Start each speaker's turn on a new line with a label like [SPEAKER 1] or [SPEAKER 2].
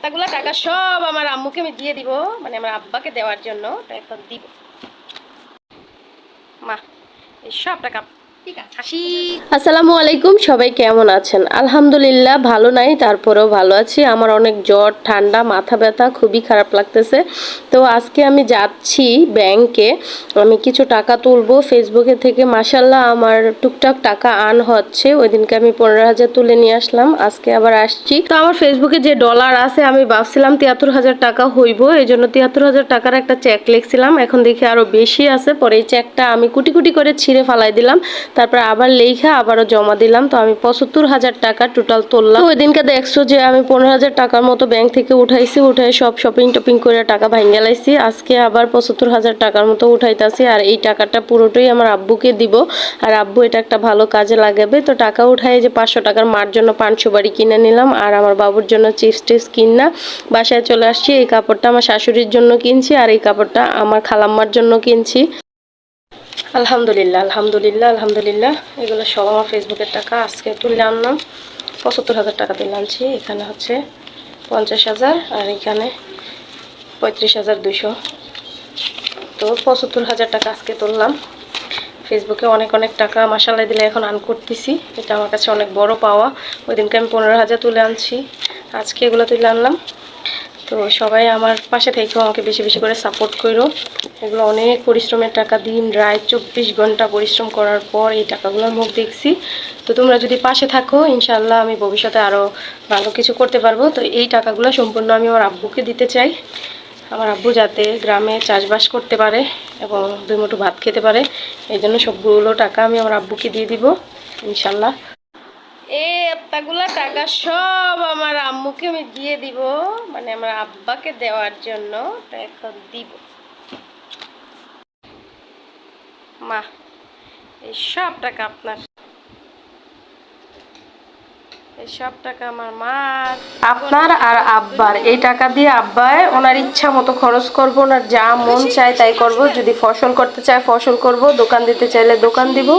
[SPEAKER 1] এতগুলো টাকা সব আমার আম্মুকে আমি দিয়ে দিব, মানে আমার আব্বাকে দেওয়ার জন্য। তো এখন দিব মা এই সব টাকা। আসসালামু আলাইকুম, সবাই কেমন আছেন? আলহামদুলিল্লাহ ভালো নাই, তারপরেও ভালো আছি। আমার অনেক জ্বর, ঠান্ডা, মাথা ব্যথা, খুবই খারাপ লাগতেছে। তো আজকে আমি যাচ্ছি ব্যাংকে, আমি কিছু টাকা তুলবো ফেসবুকে থেকে। মাশাল্লাহ আমার টুকটাক টাকা আর্ন হচ্ছে। ওই দিনকে আমি 15,000 তুলে নিয়ে আসলাম, আজকে আবার আসছি। তো আমার ফেসবুকে যে ডলার আছে, আমি ভাবছিলাম 73,000 টাকা হইব, এই জন্য 73,000 টাকার একটা চেক লিখছিলাম। এখন দেখি আরো বেশি আছে। পরে এই চেকটা আমি কুটি কুটি করে ছিঁড়ে ফালাই দিলাম, তারপর আবার লেখা আবারও জমা দিলাম। তো আমি 75,000 টাকা টোটাল তুললাম। ওই দিনকে দেখছো যে আমি 15,000 টাকার মতো ব্যাংক থেকে উঠাইছি, উঠাই সব শপিং টপিং করে টাকা ভাঙ্গে লাইছি। আজকে আবার 75,000 টাকার মতো উঠাইতেছি, আর এই টাকাটা পুরোটাই আমার আব্বুকে দিব। আর আব্বু এটা একটা ভালো কাজে লাগাবে। তো টাকা উঠাই যে 500 টাকার মার জন্য 500 বাড়ি কিনে নিলাম, আর আমার বাবুর জন্য চিপস টিপস কিনা বাসায় চলে আসছি। এই কাপড়টা আমার শাশুড়ির জন্য কিনছি, আর এই কাপড়টা আমার খালাম্মার জন্য কিনছি। আলহামদুলিল্লাহ আলহামদুলিল্লাহ আলহামদুলিল্লাহ, এগুলো সব আমার ফেসবুকের টাকা। আজকে তুলে আনলাম 75,000 টাকা তুলে আনছি। এখানে হচ্ছে 50,000 আর এখানে 35,200। তো 75,000 টাকা আজকে তুললাম ফেসবুকে। অনেক অনেক টাকা মাসাল্লাহ দিলে এখন আর্ন করতেছি, এটা আমার কাছে অনেক বড় পাওয়া। ওই দিনকে আমি 15,000 তুলে আনছি, আজকে এগুলো তুলে আনলাম। তো সবাই আমার পাশে থেকেও আমাকে বেশি বেশি করে সাপোর্ট করো। এগুলো অনেক পরিশ্রমের টাকা, দিন রাত 24 ঘন্টা পরিশ্রম করার পর এই টাকাগুলোর মুখ দেখছি। তো তোমরা যদি পাশে থাকো, ইনশাল্লাহ আমি ভবিষ্যতে আরও ভালো কিছু করতে পারবো। তো এই টাকাগুলো সম্পূর্ণ আমি আমার আব্বুকে দিতে চাই, আমার আব্বু যাতে গ্রামে চাষবাস করতে পারে এবং 2 মুঠো ভাত খেতে পারে। এই জন্য সবগুলো টাকা আমি আমার আব্বুকে দিয়ে দিব ইনশাল্লাহ। এতগুলা টাকা সব আমার আম্মুকে আমি দিয়ে দিব, মানে আমার আব্বাকে দেওয়ার জন্য। তো এখন দিব মা এই সব টাকা আপনার, এই সব টাকা আমার মা আপনার আর আব্বার। এই টাকা দিয়ে আব্বায় ওনার ইচ্ছা মতো খরচ করবো, ওনার যা মন চায় তাই করব। যদি ফসল করতে চায় ফসল করব, দোকান দিতে চাইলে দোকান দিব।